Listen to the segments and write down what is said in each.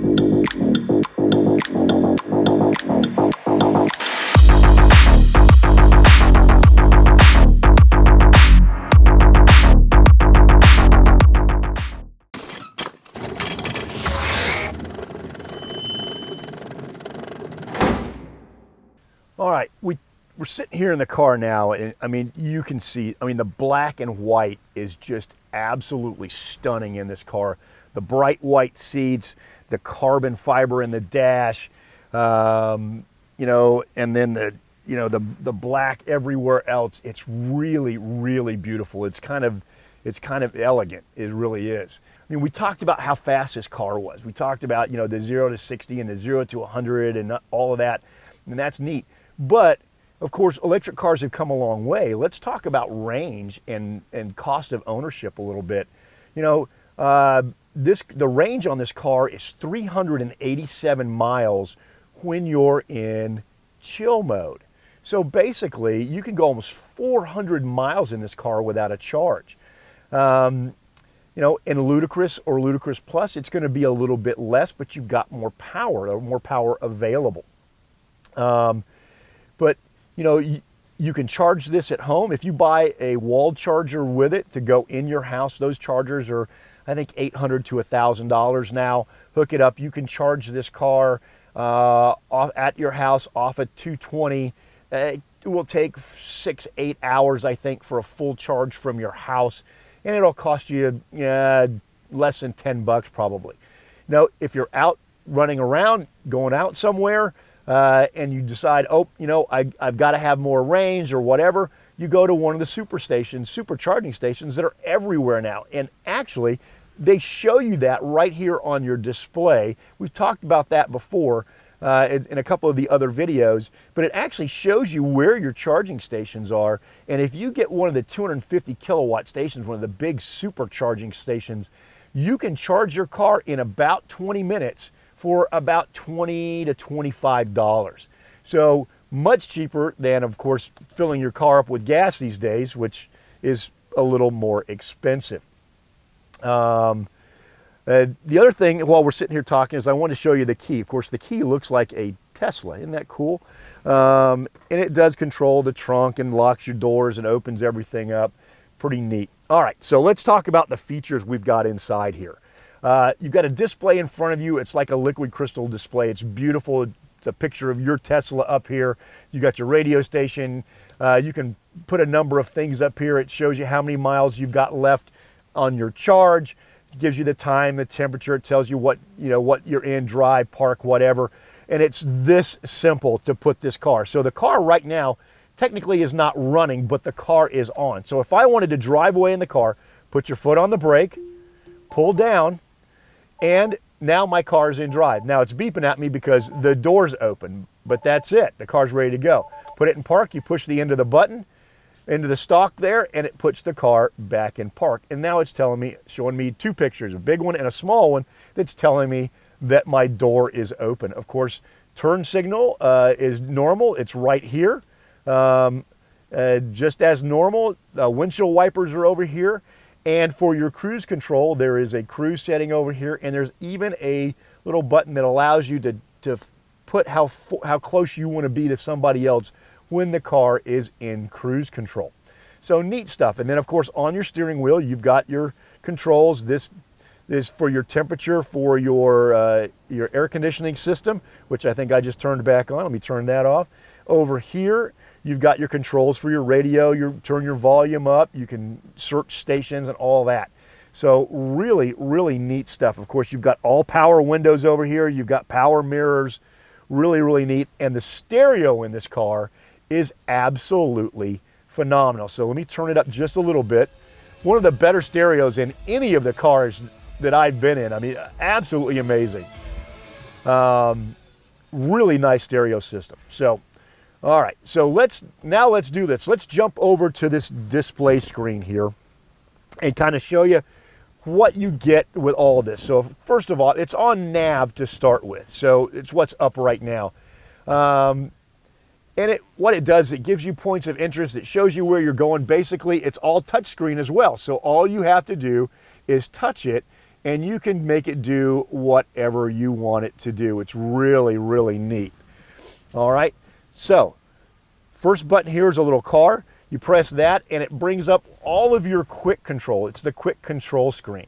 All right, we're sitting here in the car now, and I mean, you can see, I mean, the black and white is just absolutely stunning in this car. The bright white seats, the carbon fiber in the dash, you know, and then the black everywhere else. It's really, really beautiful. It's kind of elegant. It really is. I mean, we talked about how fast this car was. We talked about, you know, the 0 to 60 and the 0 to 100 and all of that, and that's neat. But of course, electric cars have come a long way. Let's talk about range and cost of ownership a little bit. You know, the range on this car is 387 miles when you're in chill mode. So basically, you can go almost 400 miles in this car without a charge. You know, in Ludicrous or Ludicrous Plus, it's going to be a little bit less, but you've got more power available. But, you know, you can charge this at home. If you buy a wall charger with it to go in your house, those chargers are, I think, $800 to $1,000 now. Hook it up. You can charge this car at your house off at 220. It will take 6-8 hours, I think, for a full charge from your house. And it'll cost you less than $10 probably. Now, if you're out running around, going out somewhere, and you decide, oh, you know, I've got to have more range or whatever, you go to one of the supercharging stations that are everywhere now. And actually, they show you that right here on your display. We've talked about that before in a couple of the other videos, but it actually shows you where your charging stations are. And if you get one of the 250 kilowatt stations, one of the big supercharging stations, you can charge your car in about 20 minutes for about $20 to $25. So much cheaper than, of course, filling your car up with gas these days, which is a little more expensive. The other thing, while we're sitting here talking, is I want to show you the key. Of course, the key looks like a Tesla. Isn't that cool? And it does control the trunk and locks your doors and opens everything up. Pretty neat. All right, so let's talk about the features we've got inside here. You've got a display in front of you. It's like a liquid crystal display. It's beautiful. It's a picture of your Tesla up here. You got your radio station. You can put a number of things up here. It shows you how many miles you've got left on your charge. It gives you the time, the temperature. It tells you what you're in, drive, park, whatever. And it's this simple to put this car. So the car right now technically is not running, but the car is on. So if I wanted to drive away in the car, put your foot on the brake, pull down, and now my car is in drive. Now it's beeping at me because the door's open, but that's it. The car's ready to go. Put it in park, you push the end of the button into the stalk there, and it puts the car back in park. And now it's showing me two pictures, a big one and a small one, that's telling me that my door is open. Of course, turn signal is normal. It's right here. Just as normal, windshield wipers are over here. And for your cruise control, there is a cruise setting over here, and there's even a little button that allows you to put how close you want to be to somebody else when the car is in cruise control. So neat stuff. And then, of course, on your steering wheel, you've got your controls. This is for your temperature, for your air conditioning system, which I think I just turned back on. Let me turn that off. Over here, you've got your controls for your radio. You turn your volume up. You can search stations and all that. So really, really neat stuff. Of course, you've got all power windows over here. You've got power mirrors. Really, really neat. And the stereo in this car is absolutely phenomenal. So let me turn it up just a little bit. One of the better stereos in any of the cars that I've been in. I mean, absolutely amazing. Really nice stereo system. So, all right, so let's do this. Let's jump over to this display screen here and kind of show you what you get with all of this. So first of all, it's on nav to start with. So it's what's up right now. And what it does, it gives you points of interest. It shows you where you're going. Basically, it's all touchscreen as well. So all you have to do is touch it, and you can make it do whatever you want it to do. It's really, really neat. All right, so first button here is a little car. You press that and it brings up all of your quick control. It's the quick control screen.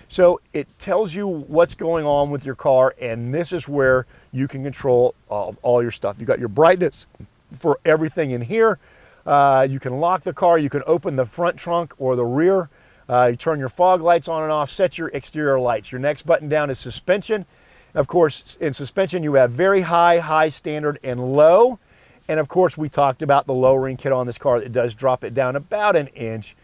So it tells you what's going on with your car, and this is where you can control all your stuff. You got your brightness for everything in here. You can lock the car, you can open the front trunk or the rear. You turn your fog lights on and off, set your exterior lights. Your next button down is suspension. Of course, in suspension you have very high, high, standard, and low. And of course, we talked about the lowering kit on this car. It does drop it down about an inch.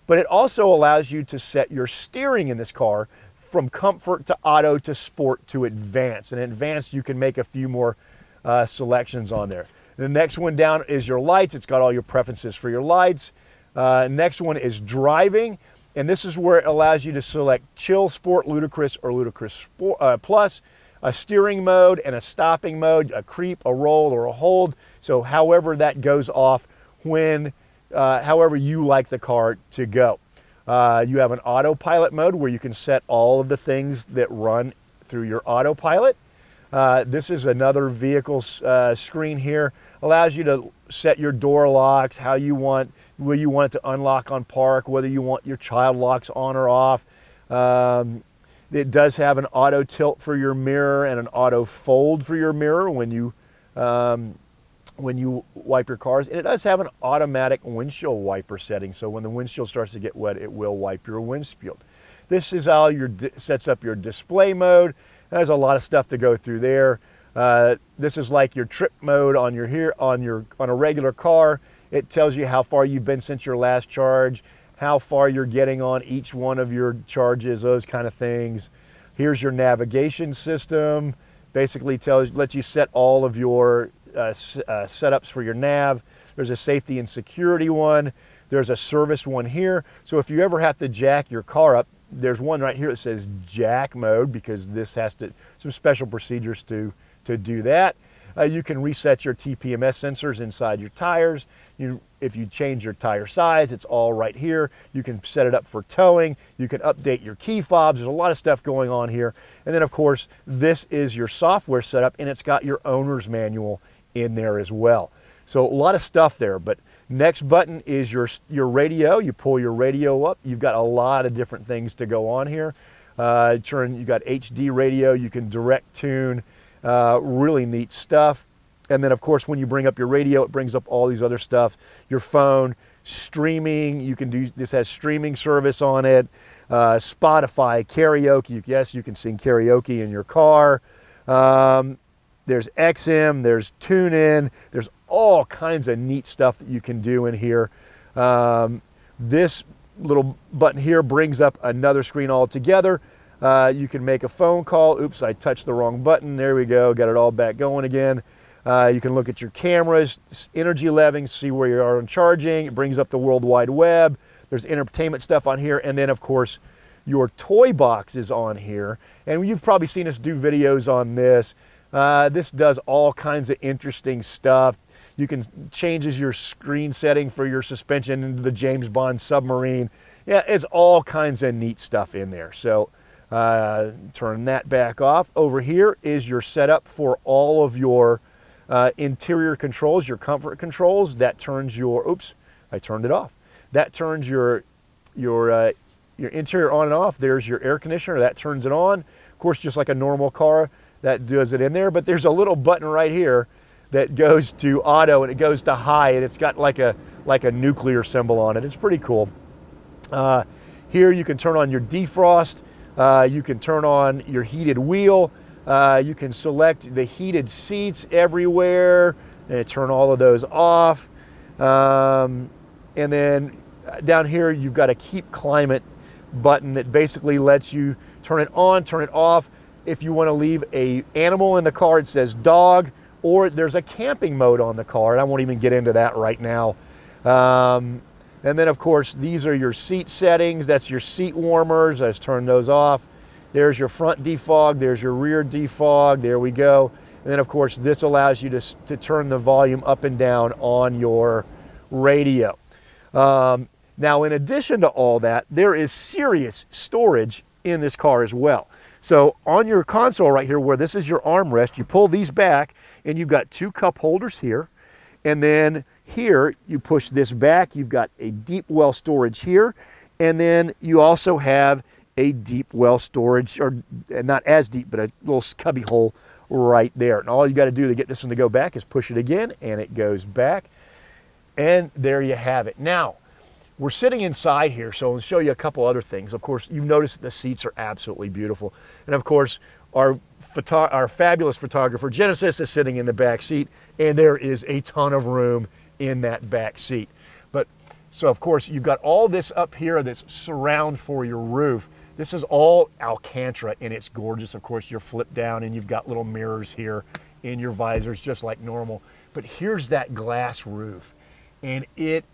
But it also allows you to set your steering in this car from comfort to auto to sport to advanced. And in advanced, you can make a few more selections on there. The next one down is your lights. It's got all your preferences for your lights. Next one is driving. And this is where it allows you to select chill, sport, ludicrous, or ludicrous sport, plus, a steering mode and a stopping mode, a creep, a roll, or a hold. So however that goes off when however you like the car to go. You have an autopilot mode where you can set all of the things that run through your autopilot. This is another vehicle screen here. Allows you to set your door locks, how you want, whether you want it to unlock on park, whether you want your child locks on or off. It does have an auto tilt for your mirror and an auto fold for your mirror when you wipe your cars. And it does have an automatic windshield wiper setting, so when the windshield starts to get wet, it will wipe your windshield. This is how sets up your display mode. There's a lot of stuff to go through there. This is like your trip mode on a regular car. It tells you how far you've been since your last charge, how far you're getting on each one of your charges, those kind of things. Here's your navigation system. Basically lets you set all of your setups for your nav. There's a safety and security one. There's a service one here. So if you ever have to jack your car up, there's one right here that says jack mode, because this has some special procedures to do that. You can reset your TPMS sensors inside your tires. If you change your tire size, it's all right here. You can set it up for towing. You can update your key fobs. There's a lot of stuff going on here. And then of course, this is your software setup, and it's got your owner's manual in there as well. So a lot of stuff there. But next button is your radio. You pull your radio up. You've got a lot of different things to go on here. You got HD radio. You can direct tune. Really neat stuff. And then of course, when you bring up your radio, it brings up all these other stuff. Your phone, streaming, this has streaming service on it. Spotify, karaoke. Yes, you can sing karaoke in your car. There's XM, there's TuneIn, there's all kinds of neat stuff that you can do in here. This little button here brings up another screen altogether. You can make a phone call. Oops, I touched the wrong button. There we go, got it all back going again. You can look at your cameras, energy leveling, see where you are on charging. It brings up the World Wide Web. There's entertainment stuff on here. And then of course, your toy box is on here. And you've probably seen us do videos on this. This does all kinds of interesting stuff. You can changes your screen setting for your suspension into the James Bond submarine. Yeah, it's all kinds of neat stuff in there. So turn that back off. Over here is your setup for all of your interior controls, your comfort controls. That turns your, oops, I turned it off. That turns your interior on and off. There's your air conditioner. That turns it on. Of course, just like a normal car, that does it in there. But there's a little button right here that goes to auto, and it goes to high, and it's got like a nuclear symbol on it. It's pretty cool. Here you can turn on your defrost. You can turn on your heated wheel. You can select the heated seats everywhere and turn all of those off. And then down here, you've got a keep climate button that basically lets you turn it on, turn it off. If you want to leave an animal in the car, it says dog, or there's a camping mode on the car, and I won't even get into that right now. And then of course, these are your seat settings. That's your seat warmers. I just turned those off. There's your front defog, there's your rear defog, there we go. And then of course, this allows you to turn the volume up and down on your radio. Now, in addition to all that, there is serious storage in this car as well. So on your console right here, where this is your armrest, you pull these back and you've got 2 cup holders here. And then here you push this back, you've got a deep well storage here. And then you also have a deep well storage, or not as deep, but a little cubby hole right there. And all you got to do to get this one to go back is push it again and it goes back. And there you have it. Now, we're sitting inside here, so I'll show you a couple other things. Of course, you've noticed that the seats are absolutely beautiful. And of course, our fabulous photographer, Genesis, is sitting in the back seat, and there is a ton of room in that back seat. But so of course, you've got all this up here that's surround for your roof. This is all Alcantara, and it's gorgeous. Of course, you're flipped down and you've got little mirrors here in your visors just like normal. But here's that glass roof. And it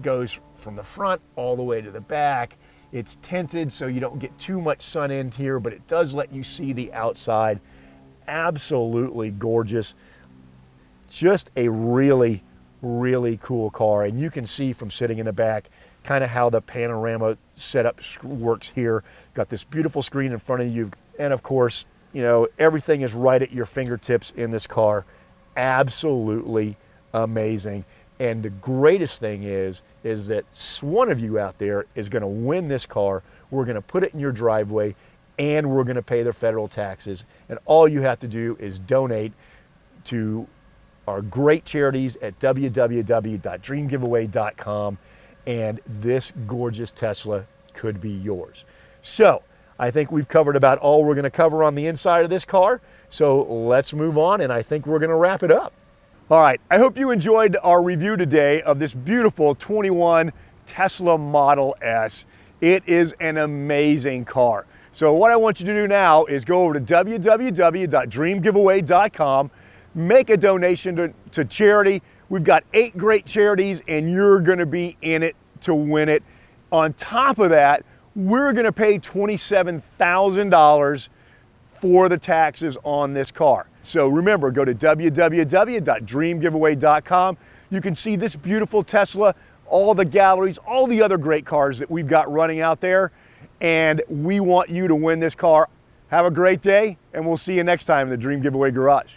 goes from the front all the way to the back. It's tinted so you don't get too much sun in here, but it does let you see the outside. Absolutely gorgeous. Just a really, really cool car. And you can see from sitting in the back kind of how the panorama setup works here. Got this beautiful screen in front of you. And of course, you know, everything is right at your fingertips in this car. Absolutely amazing. And the greatest thing is that one of you out there is going to win this car. We're going to put it in your driveway, and we're going to pay the federal taxes. And all you have to do is donate to our great charities at www.dreamgiveaway.com, and this gorgeous Tesla could be yours. So I think we've covered about all we're going to cover on the inside of this car. So let's move on, and I think we're going to wrap it up. All right, I hope you enjoyed our review today of this beautiful 21 Tesla Model S. It is an amazing car. So what I want you to do now is go over to www.dreamgiveaway.com, make a donation to charity. We've got 8 great charities, and you're gonna be in it to win it. On top of that, we're gonna pay $27,000 for the taxes on this car. So remember, go to www.dreamgiveaway.com. You can see this beautiful Tesla, all the galleries, all the other great cars that we've got running out there. And we want you to win this car. Have a great day, and we'll see you next time in the Dream Giveaway Garage.